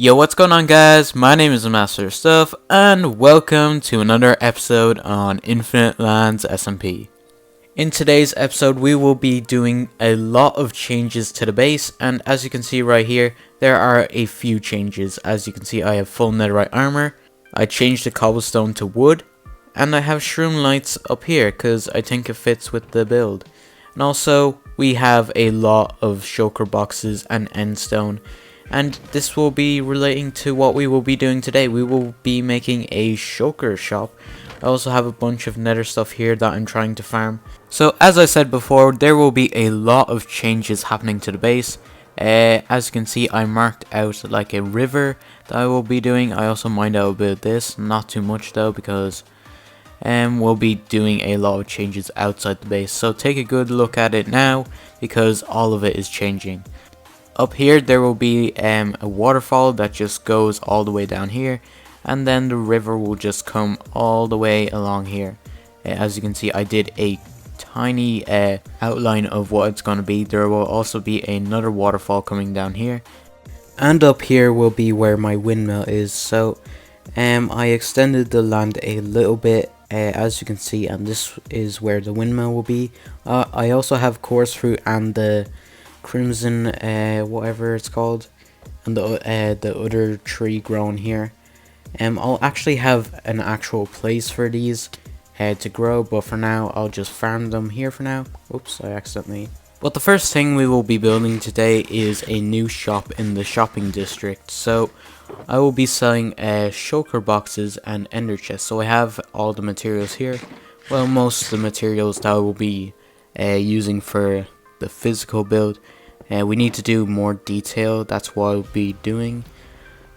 Yo, what's going on, guys? My name is Master of Stuff, and welcome to another episode on Infinite Lands SMP. In today's episode, we will be doing a lot of changes to the base, and as you can see right here, there are a few changes. As you can see, I have full netherite armor, I changed the cobblestone to wood, and I have shroom lights up here because I think it fits with the build. And also, we have a lot of shulker boxes and endstone. And this will be relating to what we will be doing today. We will be making a shulker shop. I also have a bunch of nether stuff here that I'm trying to farm. So as I said before, there will be a lot of changes happening to the base. As you can see, I marked out like a river that I will be doing. I also mined out about this, not too much though, because we'll be doing a lot of changes outside the base. So take a good look at it now, because all of it is changing. Up here there will be a waterfall that just goes all the way down here, and then the river will just come all the way along here. As you can see, I did a tiny outline of what it's going to be. There will also be another waterfall coming down here, and up here will be where my windmill is. So I extended the land a little bit, as you can see, and this is where the windmill will be. I also have coarse fruit and the crimson whatever it's called, and the other tree grown here. I'll actually have an actual place for these to grow, but for now I'll just farm them here for now. Oops, I accidentally. But the first thing we will be building today is a new shop in the shopping district. So I will be selling shulker boxes and ender chests. So I have all the materials here. Well, most of the materials that I will be using for the physical build. We need to do more detail, that's what I'll be doing,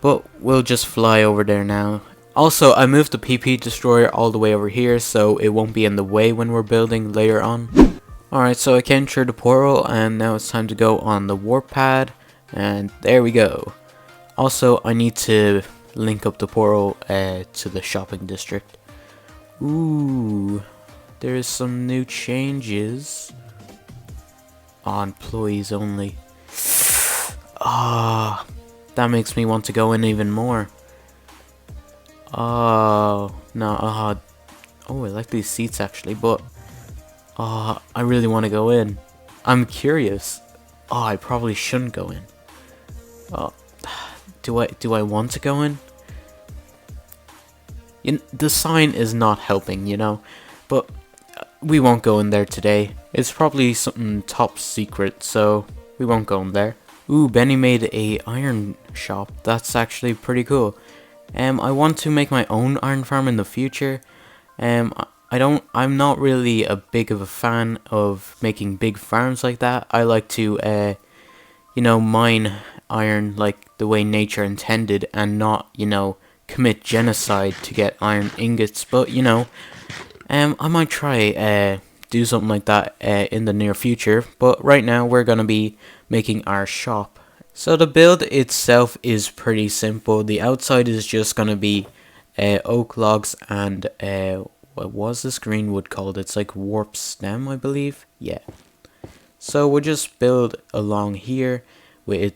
but we'll just fly over there now. Also, I moved the PP destroyer all the way over here, so it won't be in the way when we're building later on. Alright, so I came through the portal, and now it's time to go on the warp pad, and there we go. Also, I need to link up the portal to the shopping district. Ooh, there's some new changes. On employees only. Ah, that makes me want to go in even more. Oh no. Oh, I like these seats actually, but I really want to go in. I'm curious. Oh, I probably shouldn't go in. Do I want to go in? The sign is not helping, you know, but we won't go in there today. It's probably something top secret, so we won't go in there. Ooh, Benny made a iron shop. That's actually pretty cool. I want to make my own iron farm in the future. I'm not really a big of a fan of making big farms like that. I like to mine iron like the way nature intended, and not, commit genocide to get iron ingots. But I might try do something like that in the near future, but right now we're gonna be making our shop. So the build itself is pretty simple. The outside is just gonna be oak logs and what was this green wood called? It's like warp stem, I believe. Yeah. So we'll just build along here with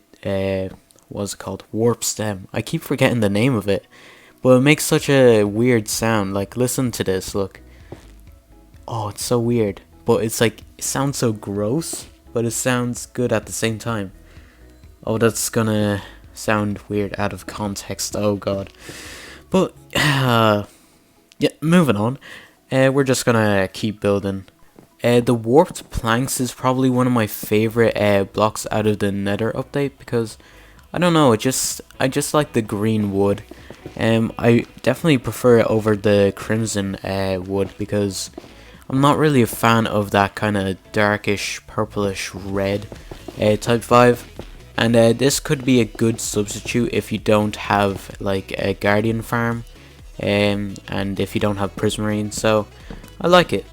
what's it called? Warp stem. I keep forgetting the name of it, but it makes such a weird sound. Like, listen to this. Look. Oh, it's so weird, but it's like, it sounds so gross, but it sounds good at the same time. Oh, that's gonna sound weird out of context, oh god. But, yeah, moving on. We're just gonna keep building. The warped planks is probably one of my favorite blocks out of the nether update, because, I don't know, I just like the green wood. I definitely prefer it over the crimson wood, because I'm not really a fan of that kind of darkish, purplish red type vibe. And this could be a good substitute if you don't have like a guardian farm, and if you don't have prismarine. So I like it.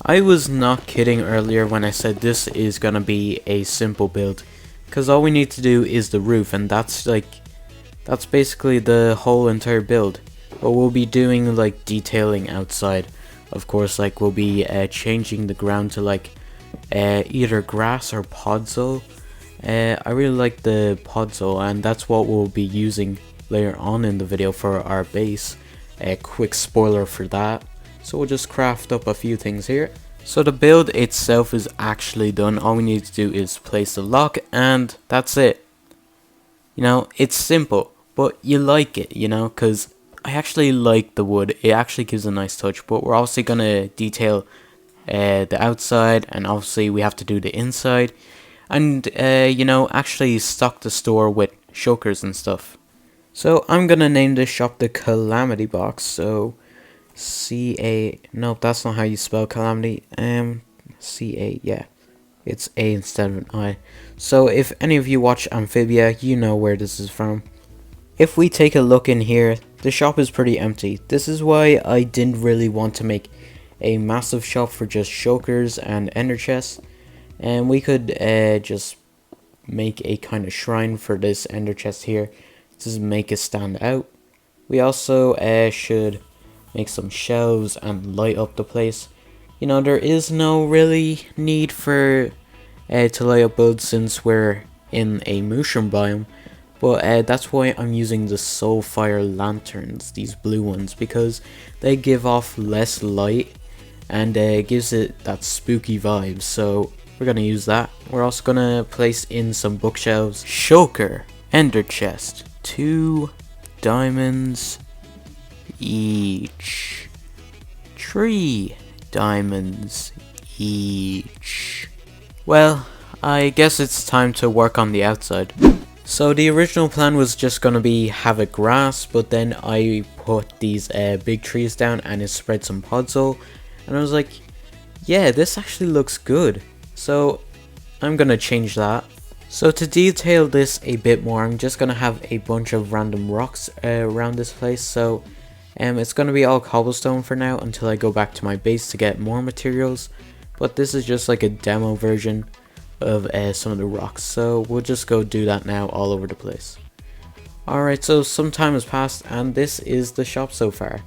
I was not kidding earlier when I said this is gonna be a simple build, because all we need to do is the roof, and that's basically the whole entire build. But we'll be doing like detailing outside. Of course, like, we'll be changing the ground to like either grass or podzol. I really like the podzol, and that's what we'll be using later on in the video for our base. A quick spoiler for that. So we'll just craft up a few things here. So the build itself is actually done. All we need to do is place the lock, and that's it. You know, it's simple, but you like it, you know, because I actually like the wood. It actually gives a nice touch, but we're also going to detail the outside, and obviously we have to do the inside. And, you know, actually stock the store with shulkers and stuff. So I'm going to name this shop the Calamity Box. So nope, that's not how you spell calamity. C-A, yeah. It's A instead of an I. So if any of you watch Amphibia, you know where this is from. If we take a look in here, the shop is pretty empty. This is why I didn't really want to make a massive shop for just shulkers and ender chests. And we could just make a kind of shrine for this ender chest here. Just make it stand out. We also should make some shelves and light up the place. You know, there is no really need for to light up builds since we're in a mushroom biome. But that's why I'm using the Soulfire lanterns, these blue ones, because they give off less light and gives it that spooky vibe. So we're gonna use that. We're also gonna place in some bookshelves. Shulker, ender chest, 2 diamonds each, 3 diamonds each. Well, I guess it's time to work on the outside. So the original plan was just gonna be have it grass, but then I put these big trees down and it spread some podzol, and I was like, yeah, this actually looks good. So I'm gonna change that. So to detail this a bit more, I'm just gonna have a bunch of random rocks around this place. So it's gonna be all cobblestone for now until I go back to my base to get more materials. But this is just like a demo version of some of the rocks. So we'll just go do that now all over the place. Alright, so some time has passed and this is the shop so far.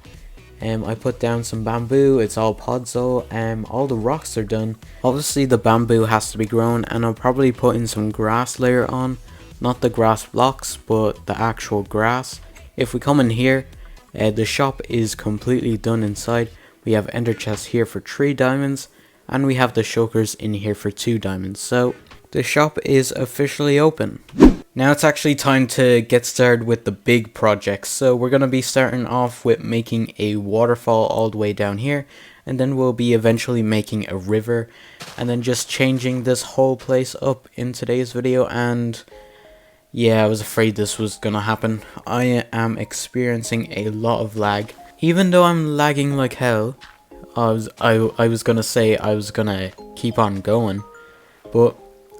I put down some bamboo, it's all podzol, all the rocks are done. Obviously the bamboo has to be grown, and I'll probably put in some grass later on. Not the grass blocks, but the actual grass. If we come in here, the shop is completely done inside. We have ender chests here for 3 diamonds, and we have the shulkers in here for 2 diamonds. So the shop is officially open. Now it's actually time to get started with the big projects. So we're going to be starting off with making a waterfall all the way down here, and then we'll be eventually making a river, and then just changing this whole place up in today's video. And yeah, I was afraid this was going to happen. I am experiencing a lot of lag. Even though I'm lagging like hell, I was going to say I was going to keep on going, but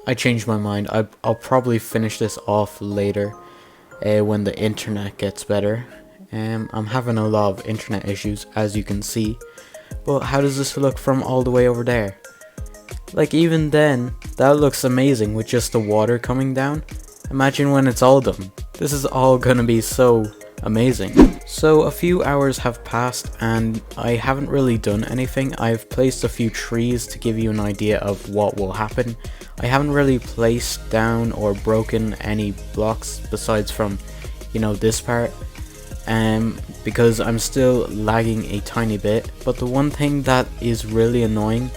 I changed my mind. I'll probably finish this off later when the internet gets better. I'm having a lot of internet issues, as you can see. But how does this look from all the way over there? Like, even then, that looks amazing with just the water coming down. Imagine when it's all done. This is all gonna be so amazing. So a few hours have passed and I haven't really done anything. I've placed a few trees to give you an idea of what will happen. I haven't really placed down or broken any blocks besides from, you know, this part, because I'm still lagging a tiny bit. But the one thing that is really annoying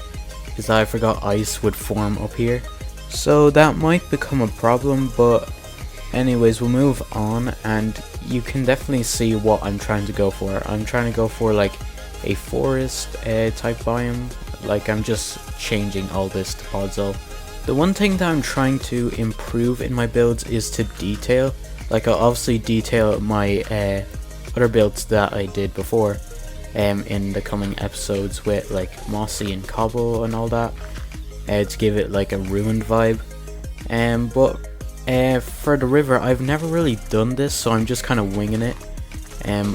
is that I forgot ice would form up here, so that might become a problem. But anyways, we'll move on, and you can definitely see what I'm trying to go for. I'm trying to go for like a forest type biome. Like, I'm just changing all this to podzol. The one thing that I'm trying to improve in my builds is to detail. Like, I'll obviously detail my other builds that I did before in the coming episodes with like mossy and cobble and all that, to give it like a ruined vibe. But for the river, I've never really done this, so I'm just kind of winging it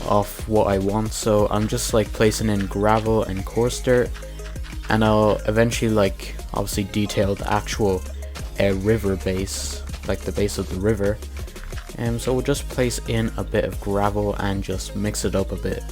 off what I want. So I'm just like placing in gravel and coarse dirt, and I'll eventually like obviously detail the actual river base, like the base of the river. So we'll just place in a bit of gravel and just mix it up a bit.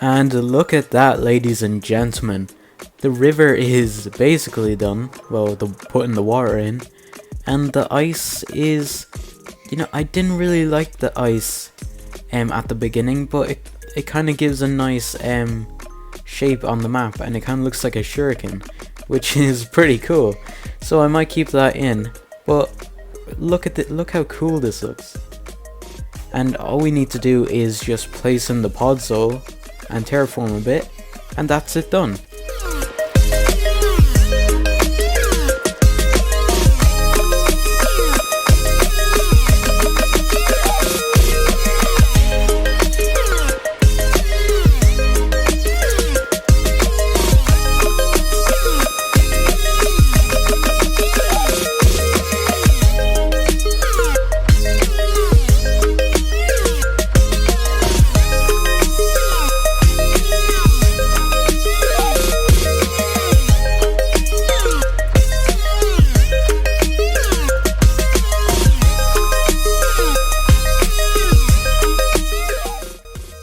And look at that, ladies and gentlemen. The river is basically done. Well, putting the water in. And the ice is... I didn't really like the ice at the beginning, but it kind of gives a nice shape on the map, and it kind of looks like a shuriken, which is pretty cool. So I might keep that in. But look how cool this looks. And all we need to do is just place in the pod soul and terraform a bit, and that's it done.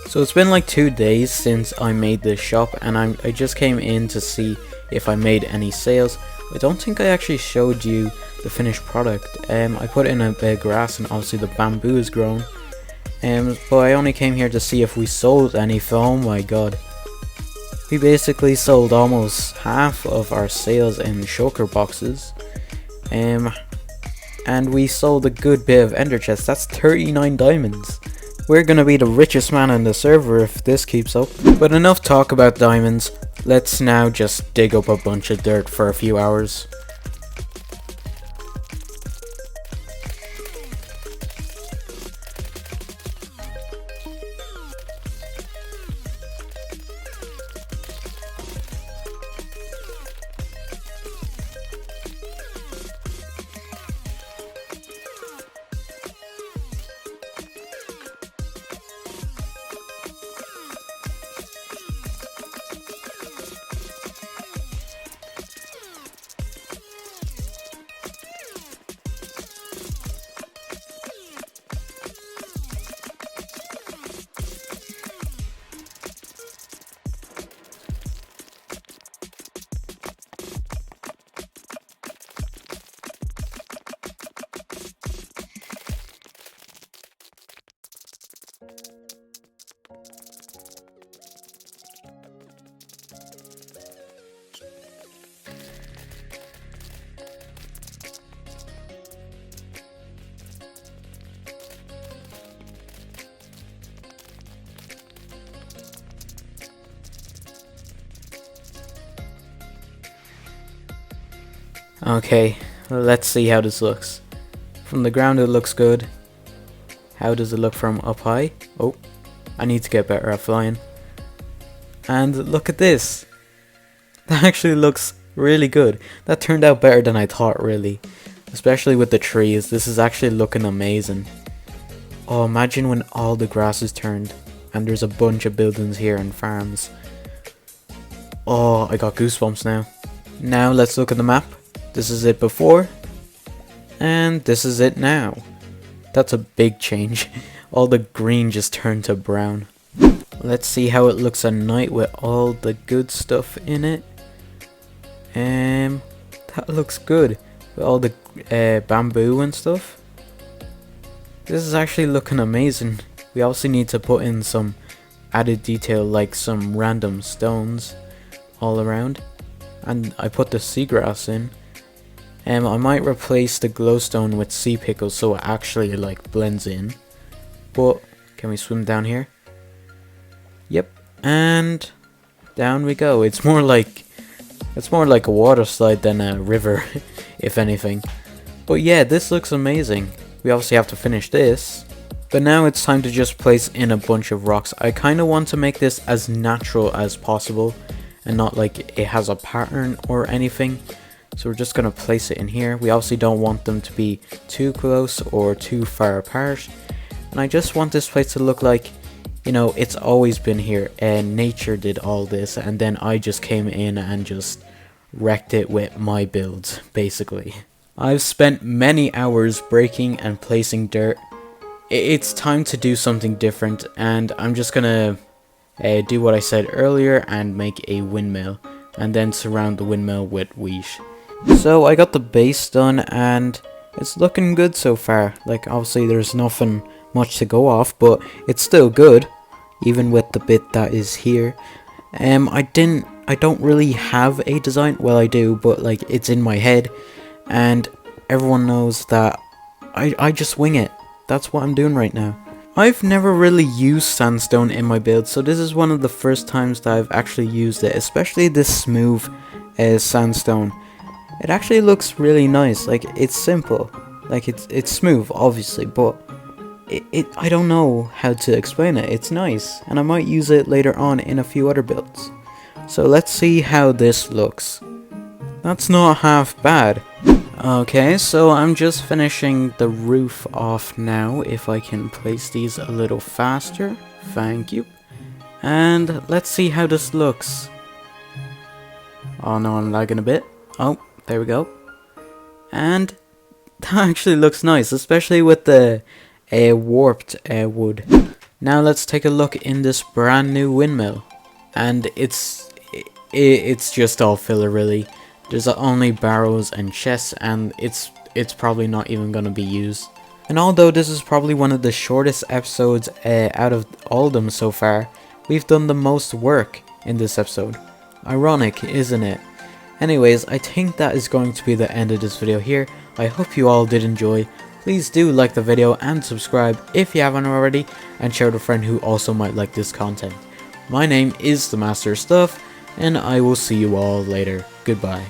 So it's been like 2 days since I made this shop, and I just came in to see if I made any sales. I don't think I actually showed you the finished product. I put in a bit of grass, and obviously the bamboo is grown. But I only came here to see if we sold any. Oh my god. We basically sold almost half of our sales in shulker boxes. And we sold a good bit of ender chests. That's 39 diamonds. We're gonna be the richest man on the server if this keeps up. But enough talk about diamonds. Let's now just dig up a bunch of dirt for a few hours. Okay, let's see how this looks. From the ground it looks good. How does it look from up high? Oh, I need to get better at flying. And look at this. That actually looks really good. That turned out better than I thought, really. Especially with the trees. This is actually looking amazing. Oh, imagine when all the grass is turned and there's a bunch of buildings here and farms. Oh, I got goosebumps now. Now let's look at the map. This is it before, and this is it now. That's a big change. All the green just turned to brown. Let's see how it looks at night with all the good stuff in it. That looks good with all the bamboo and stuff. This is actually looking amazing. We also need to put in some added detail, like some random stones all around. And I put the seagrass in. I might replace the glowstone with sea pickles so it actually like blends in. But can we swim down here? Yep, and down we go. It's more like a water slide than a river, if anything. But yeah, this looks amazing. We obviously have to finish this. But now it's time to just place in a bunch of rocks. I kind of want to make this as natural as possible and not like it has a pattern or anything. So we're just going to place it in here. We obviously don't want them to be too close or too far apart. And I just want this place to look like, you know, it's always been here and nature did all this and then I just came in and just wrecked it with my builds, basically. I've spent many hours breaking and placing dirt. It's time to do something different, and I'm just gonna do what I said earlier and make a windmill and then surround the windmill with wheat. So I got the base done and it's looking good so far. Like, obviously there's nothing much to go off, but it's still good even with the bit that is here. I don't really have a design. Well, I do, but like it's in my head and everyone knows that I just wing it. That's what I'm doing right now. I've never really used sandstone in my build, so this is one of the first times that I've actually used it, especially this smooth sandstone. It actually looks really nice. Like, it's simple, like it's smooth obviously, but I don't know how to explain it. It's nice and I might use it later on in a few other builds. So let's see how this looks. That's not half bad. Okay, so I'm just finishing the roof off now. If I can place these a little faster, thank you. And let's see how this looks. Oh no, I'm lagging a bit. Oh, there we go. And that actually looks nice, especially with the warped wood. Now let's take a look in this brand new windmill. And it's just all filler, really. There's only barrels and chests, and it's probably not even gonna be used. And although this is probably one of the shortest episodes out of all of them so far, we've done the most work in this episode. Ironic, isn't it? Anyways, I think that is going to be the end of this video here. I hope you all did enjoy. Please do like the video and subscribe if you haven't already, and share with a friend who also might like this content. My name is the Master of Stuff, and I will see you all later. Goodbye.